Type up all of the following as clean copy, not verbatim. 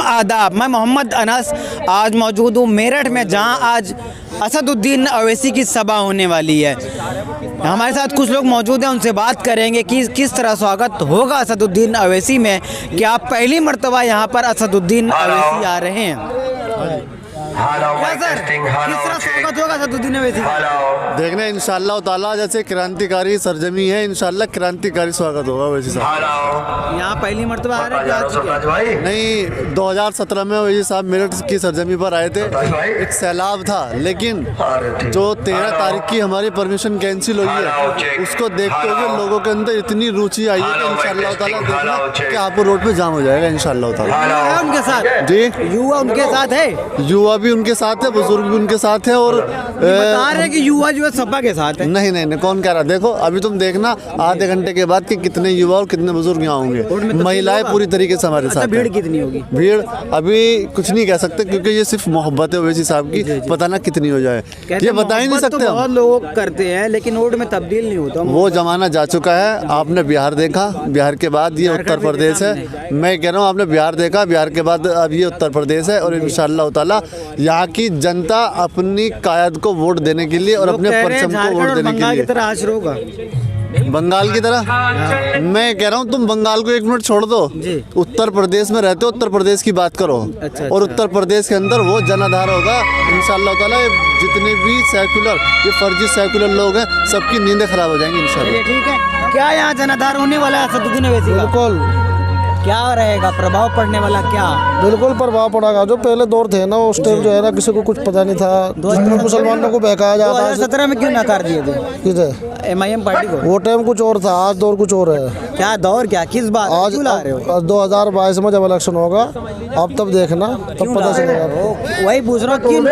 आदाब, मैं मोहम्मद अनस आज मौजूद हूँ मेरठ में, जहाँ आज असदुद्दीन अवैसी की सभा होने वाली है। हमारे साथ कुछ लोग मौजूद हैं, उनसे बात करेंगे कि किस तरह स्वागत होगा असदुद्दीन अवैसी में। कि आप पहली मर्तबा यहाँ पर असदुद्दीन अवैसी आ रहे हैं, क्या सर किस तरह स्वागत होगा असदुद्दीन अवैसी का? देखने इंशाअल्लाह ताला, जैसे क्रांतिकारी सरजमी है, इंशाअल्लाह क्रांतिकारी स्वागत होगा वैसे साहब। यहाँ पहली मर्तबा आ रहे हैं? नहीं, 2017 में वैसे साहब मेरठ की सरजमी पर आए थे। एक सैलाब था, लेकिन जो 13 तारीख की हमारी परमिशन कैंसिल हुई है, उसको देखते हुए लोगों के अंदर इतनी रुचि आई है कि इंशाअल्लाह ताला देखना कि आपको रोड पे जाम हो जाएगा इंशाअल्लाह ताला। उनके साथ जी, युवा उनके साथ है, युवा भी उनके साथ है, बुजुर्ग भी उनके साथ है। और बता रहे हैं कि युवा जो है सपा के साथ है। नहीं नहीं नहीं, कौन कह रहा? देखो अभी तुम देखना आधे घंटे के बाद कि कितने युवा और कितने बुजुर्ग यहाँ होंगे। महिलाएं पूरी तरीके से हमारे साथ। भीड़ कितनी होगी? भीड़ अभी कुछ नहीं कह सकते, क्योंकि ये सिर्फ मोहब्बत है ओवैसी साहब की। पता ना कितनी हो जाए, ये बता ही नहीं सकते। बहुत लोग करते हैं, लेकिन वोट में तब्दील नहीं होता। वो जमाना जा चुका है। आपने बिहार देखा, बिहार के बाद ये उत्तर प्रदेश है। मैं कह रहा हूँ, आपने बिहार देखा, बिहार के बाद अब ये उत्तर प्रदेश है। और इंशाअल्लाह ताला यहाँ की जनता अपनी कायद को वोट देने के लिए और अपने परचम को वोट देने के लिए बंगाल की तरह। मैं कह रहा हूँ, तुम बंगाल को 1 मिनट छोड़ दो, उत्तर प्रदेश में रहते हो, उत्तर प्रदेश की बात करो। और उत्तर प्रदेश के अंदर वो जनाधार होगा इंशाअल्लाह ताला। जितने भी सेकुलर, ये फर्जी सेकुलर लोग हैं, सबकी नींदें खराब हो जाएंगी इंशाअल्लाह। ठीक है, क्या यहाँ जनाधार होने वाला है असदुद्दीन अवैसी का? बिल्कुल। क्या रहेगा प्रभाव पड़ने वाला? क्या बिल्कुल प्रभाव पड़ेगा। जो पहले दौर थे ना, उस टाइम जो है ना, किसी को कुछ पता नहीं था। जितने मुसलमानों को बहकाया जाता है। 2017 में क्यों नकार दिए थे किसे? MIM पार्टी को? वो टाइम कुछ और था, आज दौर कुछ और है। क्या दौर, क्या किस बात आज क्यों ला रहे हो? 2022 में जब इलेक्शन होगा, अब तब देखना, तब पता चलेगा। वही पूछ रहा हूँ, क्यों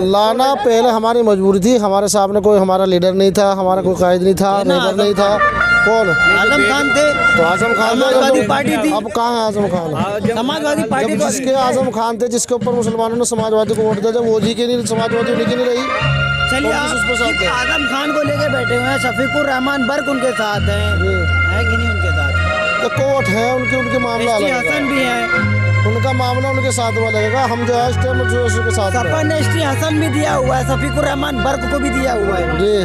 लाना पहले हमारी मजबूरी थी। हमारे सामने कोई हमारा लीडर नहीं था, हमारा कोई कायद नहीं था, नेबर नहीं था। कौन? आजम खान थे। तो आजम खान समाजवादी पार्टी थी। अब कहाँ है आजम खान? समाजवादी पार्टी जब जिसके आजम खान थे, जिसके ऊपर मुसलमानों ने समाजवादी को वोट दिया, जब वो जी के नहीं, समाजवादी उन्हीं की नहीं रही। चलिए, आजम खान को लेके बैठे हुए हैं, शफीकुर रहमान बर्क उनके साथ है कि नहीं उनके साथ? तो कोर्ट है उनके मामला अलग है। हसन भी है, उनका मामला उनके साथ में लगेगा। हम जो है इस टाइम जो के साथ सपा ने हसन भी दिया हुआ है, शफीकुर रहमान बर्क को भी दिया हुआ है जी,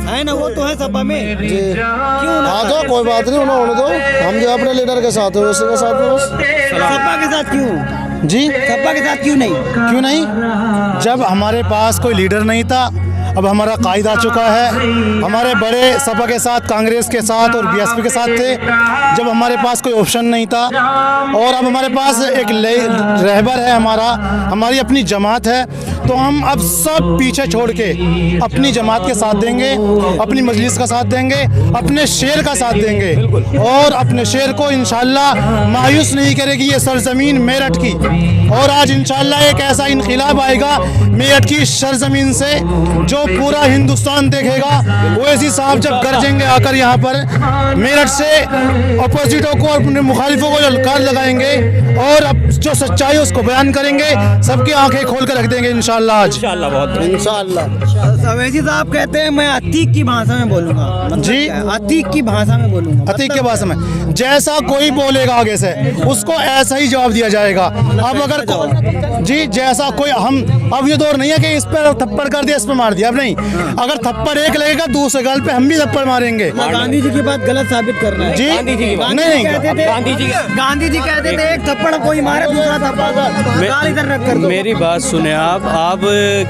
है ना? वो तो है सपा में जी। क्यों ना? हाँ, तो कोई बात नहीं, उन्होंने दो। हम जो अपने लीडर के साथ है, उसी के साथ में बस। सपा के साथ क्यों जी? सपा के साथ क्यों नहीं? जब हमारे पास कोई लीडर नहीं था, अब हमारा कायद आ चुका है। हमारे बड़े सपा के साथ, कांग्रेस के साथ और BSP के साथ थे, जब हमारे पास कोई ऑप्शन नहीं था। और अब हमारे पास एक रहबर है, हमारी अपनी जमात है। तो हम अब सब पीछे छोड़ के अपनी जमात के साथ देंगे, अपनी मजलिस का साथ देंगे, अपने शेर का साथ देंगे। और अपने शेर को इंशाअल्लाह मायूस नहीं करेगी ये सरजमीन मेरठ की। और आज इंशाअल्लाह एक ऐसा इनकलाब आएगा मेरठ की सरजमीन से, जो पूरा हिंदुस्तान देखेगा। ओवैसी साहब जब गरजेंगे आकर यहाँ पर मेरठ से, अपोजिटों को और अपने मुखालिफों को ललकार लगाएंगे और अब जो सच्चाई है उसको बयान करेंगे, सबकी आंखें खोल कर रख देंगे इंशाअल्लाह। आज इंशाअल्लाह। अवैसी साहब कहते हैं, मैं अतीक की भाषा में बोलूँगा। जी, अतीक की भाषा में बोलूँगा। अतीक की भाषा में जैसा कोई बोलेगा आगे से, उसको ऐसा ही जवाब दिया जाएगा। अब अगर जी, जैसा कोई, हम अब ये दौर नहीं है कि इस पर थप्पड़ कर दिया, इस पर मार दिया। अब नहीं, अगर थप्पड़ एक लगेगा, दूसरे गाल पे हम भी थप्पड़ मारेंगे। गांधी जी की बात गलत साबित करना है। जी, नहीं, गांधी जी कहते थे एक थप्पड़ कोई मारे, दूसरा थप्पड़ गाल इधर रख कर दो। मेरी बात सुने आप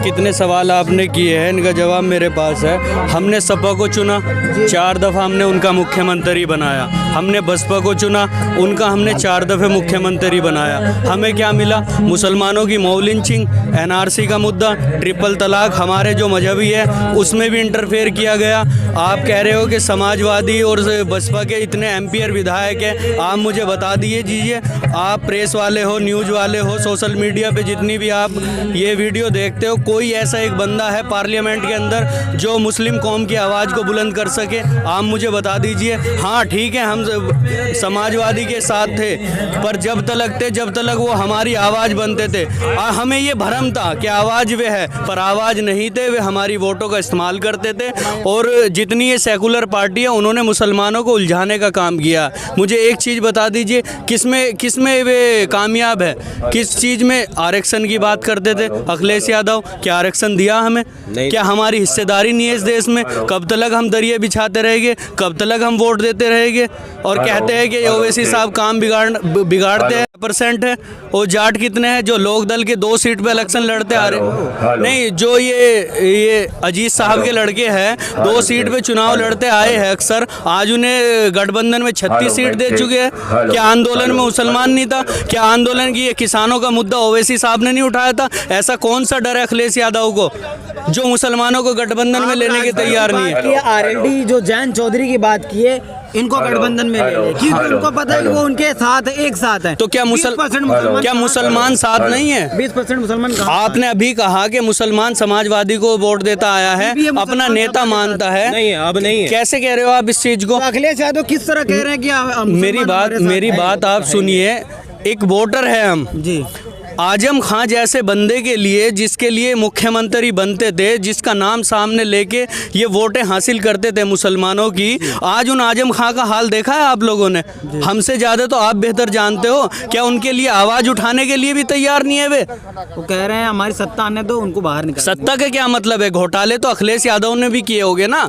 कितने सवाल आपने किए हैं, इनका जवाब मेरे पास है। हमने सपा को चुना, 4 दफ़ा हमने उनका मुख्यमंत्री बनाया। हमने बसपा को चुना, उनका हमने 4 दफ़े मुख्यमंत्री बनाया। हमें क्या मिला? मुसलमानों की मऊ लिंचिंग, NRC का मुद्दा, ट्रिपल तलाक, हमारे जो मजहबी है उसमें भी इंटरफेयर किया गया। आप कह रहे हो कि समाजवादी और बसपा के इतने MP और विधायक हैं, आप मुझे बता दीजिए। आप प्रेस वाले हो, न्यूज़ वाले हो, सोशल मीडिया पे जितनी भी आप ये वीडियो वीडियो देखते हो, कोई ऐसा एक बंदा है पार्लियामेंट के अंदर जो मुस्लिम कौम की आवाज़ को बुलंद कर सके? आप मुझे बता दीजिए। हाँ ठीक है, हम समाजवादी के साथ थे, पर जब तक वो हमारी आवाज़ बनते थे। हमें ये भ्रम था कि आवाज़ वे है, पर आवाज़ नहीं थे, वे हमारी वोटों का इस्तेमाल करते थे। और जितनी ये सेकुलर पार्टी है, उन्होंने मुसलमानों को उलझाने का काम किया। मुझे एक चीज़ बता दीजिए, किसमें वे कामयाब है? किस चीज़ में? आरक्षण की बात करते थे अखिलेश यादव, क्या आरक्षण दिया हमें? क्या हमारी हिस्सेदारी नहीं है इस देश में? कब तक हम दरिये बिछाते रहेंगे? कब तक हम वोट देते रहेंगे? और कहते हैं कि ओवैसी साहब काम बिगाड़ते हैं % है। और जाट कितने हैं जो लोक दल के 2 सीट पे इलेक्शन लड़ते आ रहे? नहीं, जो ये अजीत साहब के लड़के हैं 2 सीट पे चुनाव लड़ते आए हैं अक्सर, आज उन्हें गठबंधन में 36 सीट दे चुके हैं। क्या आंदोलन में मुसलमान नहीं था? क्या आंदोलन की ये किसानों का मुद्दा ओवैसी साहब ने नहीं उठाया था? ऐसा कौन सा डर है अखिलेश यादव को जो मुसलमानों को गठबंधन में लेने के तैयार नहीं है? आरएलडी जो जैन चौधरी की बात की है, इनको गठबंधन में ले ले, क्योंकि उनको पता है कि वो उनके साथ एक साथ है। तो क्या मुसलमान साथ नहीं है? 20% मुसलमान। आपने अभी कहा कि मुसलमान समाजवादी को वोट देता आया है, अपना नेता मानता है। नहीं, अब नहीं है। कैसे कह रहे हो आप इस चीज को? अखिलेश यादव किस तरह कह रहे हैं कि मेरी बात आप सुनिए। एक वोटर है हम जी। आजम खां जैसे बंदे के लिए, जिसके लिए मुख्यमंत्री बनते थे, जिसका नाम सामने लेके ये वोटें हासिल करते थे मुसलमानों की, आज उन आजम खां का हाल देखा है आप लोगों ने? हमसे ज़्यादा तो आप बेहतर जानते हो। क्या उनके लिए आवाज़ उठाने के लिए भी तैयार नहीं है वे? वो कह रहे हैं हमारी सत्ता आने दो, उनको बाहर निकाल। सत्ता का क्या मतलब है? घोटाले तो अखिलेश यादव ने भी किए होंगे ना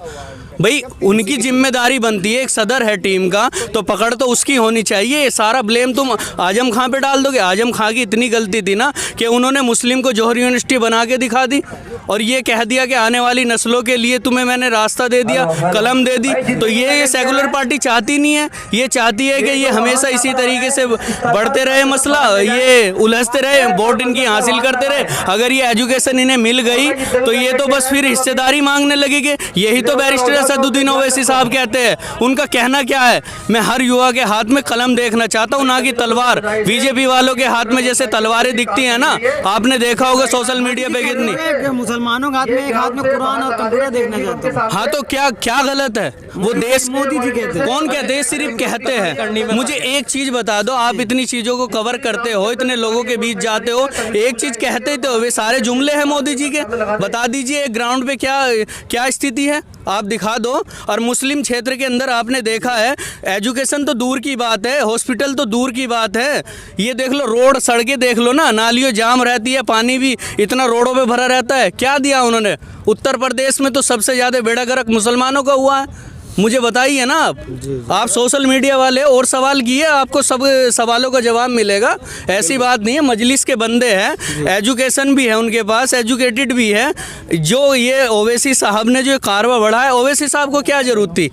भाई। उनकी जिम्मेदारी बनती है, एक सदर है टीम का, तो पकड़ तो उसकी होनी चाहिए। सारा ब्लेम तुम आजम खां पे डाल दोगे? आजम खां की इतनी गलती थी ना कि उन्होंने मुस्लिम को जौहर यूनिवर्सिटी बना के दिखा दी और ये कह दिया कि आने वाली नस्लों के लिए तुम्हें मैंने रास्ता दे दिया, कलम दे दी। तो ये सेकुलर पार्टी चाहती नहीं है। ये चाहती है कि ये हमेशा इसी तरीके से बढ़ते रहे मसला, ये उलझते रहे, वोट इनकी हासिल करते रहे। अगर ये एजुकेशन इन्हें मिल गई तो ये तो बस फिर हिस्सेदारी मांगने लगेंगे। यही तो बैरिस्टर असदुद्दीन ओवैसी साहब कहते हैं। उनका कहना क्या है? मैं हर युवा के हाथ में कलम देखना चाहता हूँ, ना कि तलवार। बीजेपी वालों के हाथ में जैसे तलवारें दिखती हैं ना, आपने देखा होगा सोशल मीडिया पे कितनी। मुसलमानों के हाथ में एक हाथ में कुरान और कंप्यूटर देखना चाहते हैं। हाँ तो क्या गलत है? वो देश मोदी जी कहते हैं। कौन कहते हैं? सिर्फ कहते हैं। मुझे एक चीज बता दो, आप इतनी चीजों को कवर करते हो, इतने लोगों के बीच जाते हो, एक चीज कहते तो वे सारे जुमले हैं मोदी जी के। बता दीजिए ग्राउंड पे क्या स्थिति है, आप दिखा दो। और मुस्लिम क्षेत्र के अंदर आपने देखा है, एजुकेशन तो दूर की बात है, हॉस्पिटल तो दूर की बात है। ये देख लो, रोड सड़कें देख लो ना, नालियों जाम रहती है, पानी भी इतना रोडों पे भरा रहता है। क्या दिया उन्होंने? उत्तर प्रदेश में तो सबसे ज़्यादा बेड़ा गर्क मुसलमानों का हुआ है। मुझे बताइए ना आप सोशल मीडिया वाले, और सवाल किए, आपको सब सवालों का जवाब मिलेगा। ऐसी बात नहीं है, मजलिस के बंदे हैं, एजुकेशन भी है उनके पास, एजुकेटेड भी है। जो ये ओवैसी साहब ने जो कारवा बढ़ाया, ओवैसी साहब को क्या ज़रूरत थी?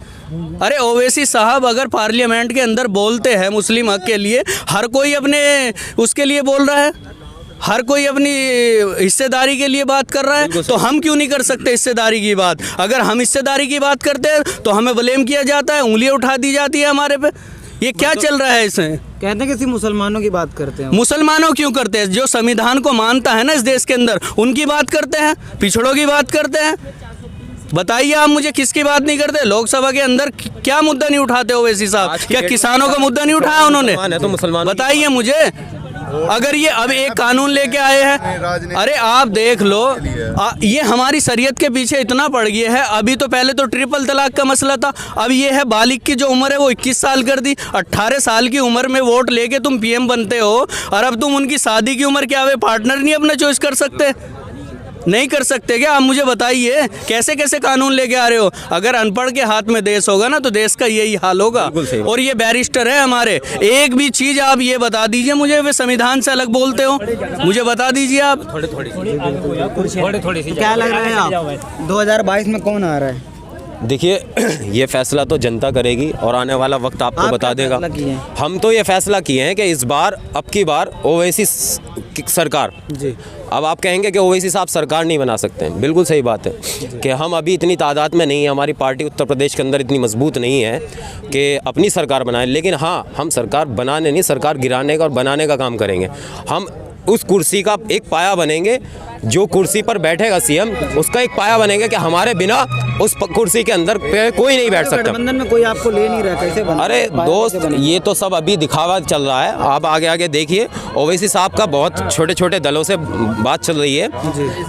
अरे ओवैसी साहब अगर पार्लियामेंट के अंदर बोलते हैं मुस्लिम हक के लिए, हर कोई अपने उसके लिए बोल रहा है, हर कोई अपनी हिस्सेदारी के लिए बात कर रहा है, तो हम क्यों नहीं कर सकते हिस्सेदारी की बात? अगर हम हिस्सेदारी की बात करते हैं तो हमें ब्लेम किया जाता है, उंगलियां उठा दी जाती है हमारे पे। ये क्या चल रहा है इसमें? कहते हैं कि सिर्फ मुसलमानों की बात करते हैं। मुसलमानों क्यों करते हैं? जो संविधान को मानता है ना इस देश के अंदर, उनकी बात करते हैं, पिछड़ों की बात करते हैं। बताइए आप मुझे, किसकी बात नहीं करते? लोकसभा के अंदर क्या मुद्दा नहीं उठाते ओवैसी साहब? क्या किसानों का मुद्दा नहीं उठाया उन्होंने? बताइए मुझे। अगर ये अब एक कानून लेके आए हैं, अरे आप देख लो, ये हमारी शरीयत के पीछे इतना पड़ गया है। अभी तो पहले तो ट्रिपल तलाक का मसला था, अब ये है बालिग की जो उम्र है वो 21 साल कर दी। 18 साल की उम्र में वोट लेके तुम पीएम बनते हो, और अब तुम उनकी शादी की उम्र क्या वे पार्टनर नहीं अपना चॉइस कर सकते? नहीं कर सकते क्या? आप मुझे बताइए कैसे कैसे कानून लेके आ रहे हो? अगर अनपढ़ के हाथ में देश होगा ना तो देश का यही हाल होगा। और ये बैरिस्टर है हमारे, एक भी चीज आप ये बता दीजिए मुझे, वे संविधान से अलग बोलते हो, मुझे बता दीजिए आप। थोड़ी क्या लग रहा है आप 2022 में कौन आ रहा है? देखिए ये फैसला तो जनता करेगी और आने वाला वक्त आपको आप बता क्या देगा। फैसला किए हैं? हम तो ये फैसला किए हैं कि इस बार अब की बार ओवैसी सरकार। जी। अब आप कहेंगे कि ओवैसी साहब सरकार नहीं बना सकते हैं, बिल्कुल सही बात है कि हम अभी इतनी तादाद में नहीं है, हमारी पार्टी उत्तर प्रदेश के अंदर इतनी मजबूत नहीं है कि अपनी सरकार बनाए, लेकिन हाँ हम सरकार बनाने नहीं, सरकार गिराने का और बनाने का काम करेंगे। हम उस कुर्सी का एक पाया बनेंगे, जो कुर्सी पर बैठेगा सीएम उसका एक पाया बनेगा कि हमारे बिना उस कुर्सी के अंदर पे कोई नहीं बैठ सकता। गठबंधन में कोई आपको ले नहीं रहा, कैसे बना? अरे दोस्त ये तो सब अभी दिखावा चल रहा है, आप आगे आगे देखिए। ओवैसी साहब का बहुत छोटे छोटे दलों से बात चल रही है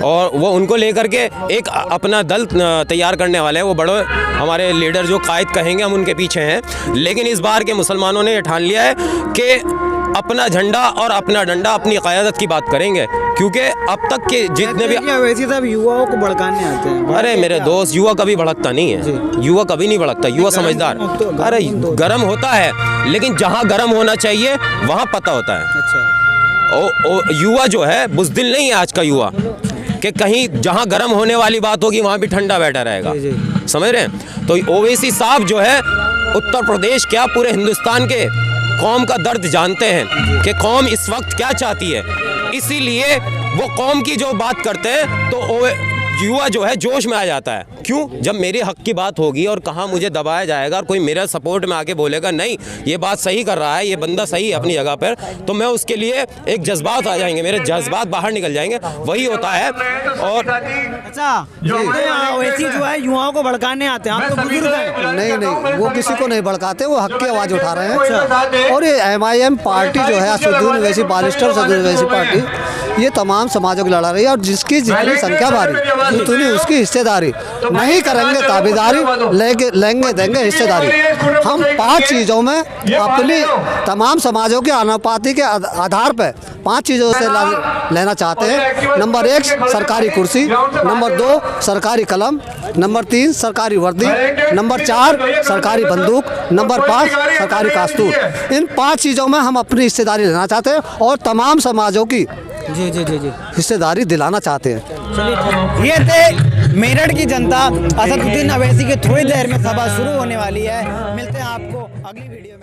और वो उनको लेकर के एक अपना दल तैयार करने वाले हैं। वो बड़े हमारे लीडर जो कायद कहेंगे हम उनके पीछे हैं, लेकिन इस बार के मुसलमानों ने ये ठान लिया है कि अपना झंडा और अपना डंडा, अपनी क़यादत की बात करेंगे, क्योंकि अब तक के जितने भी वैसे सब युवाओं को भड़काने आते हैं। अरे मेरे दोस्त युवा कभी भड़कता नहीं है, युवा कभी नहीं भड़कता, युवा समझदार। अरे गरम होता है लेकिन जहाँ गरम होना चाहिए वहाँ पता होता है। अच्छा। युवा जो है बुज़दिल नहीं है आज का युवा, कि कहीं जहाँ गर्म होने वाली बात होगी वहाँ भी ठंडा बैठा रहेगा। समझ रहे हैं? तो ओवैसी साहब जो है उत्तर प्रदेश क्या पूरे हिंदुस्तान के कौम का दर्द जानते हैं कि कौम इस वक्त क्या चाहती है, इसीलिए वो कौम की जो बात करते हैं तो युवा जो है जोश में आ जाता है। क्यों? जब मेरे हक की बात होगी और कहाँ मुझे दबाया जाएगा और कोई मेरा सपोर्ट में आके बोलेगा नहीं ये बात सही कर रहा है, ये बंदा सही है अपनी जगह पर, तो मैं उसके लिए एक जज्बात आ जाएंगे, मेरे जज्बात बाहर निकल जाएंगे, वही होता है। और अच्छा, वैसी जो है युवाओं को भड़काने आते हैं, आप तो बुजुर्ग हैं। नहीं वो किसी को नहीं भड़काते, वो हक की आवाज़ उठा रहे हैं। और ये MIM पार्टी जो है असदुद्दीन ओवैसी, बारिस्टर असदुद्दीन ओवैसी पार्टी, ये तमाम समाजों को लड़ा रही है और जिसकी जितनी संख्या भारी उतनी उसकी हिस्सेदारी। नहीं करेंगे ताबेदारी, लेंगे देंगे हिस्सेदारी। हम 5 चीज़ों में अपनी तमाम समाजों के अनुपाति के आधार पर 5 चीज़ों से लेना चाहते हैं। नंबर 1 सरकारी कुर्सी, नंबर 2 सरकारी कलम, नंबर 3 सरकारी वर्दी, नंबर 4 सरकारी बंदूक, नंबर 5 सरकारी कास्तूर। इन 5 चीज़ों में हम अपनी हिस्सेदारी लेना चाहते हैं और तमाम समाजों की जी जी जी जी हिस्सेदारी दिलाना चाहते हैं। चलिए, ये थे मेरठ की जनता। असदुद्दीन ओवैसी की थोड़ी देर में सभा शुरू होने वाली है। मिलते हैं आपको अगली वीडियो में।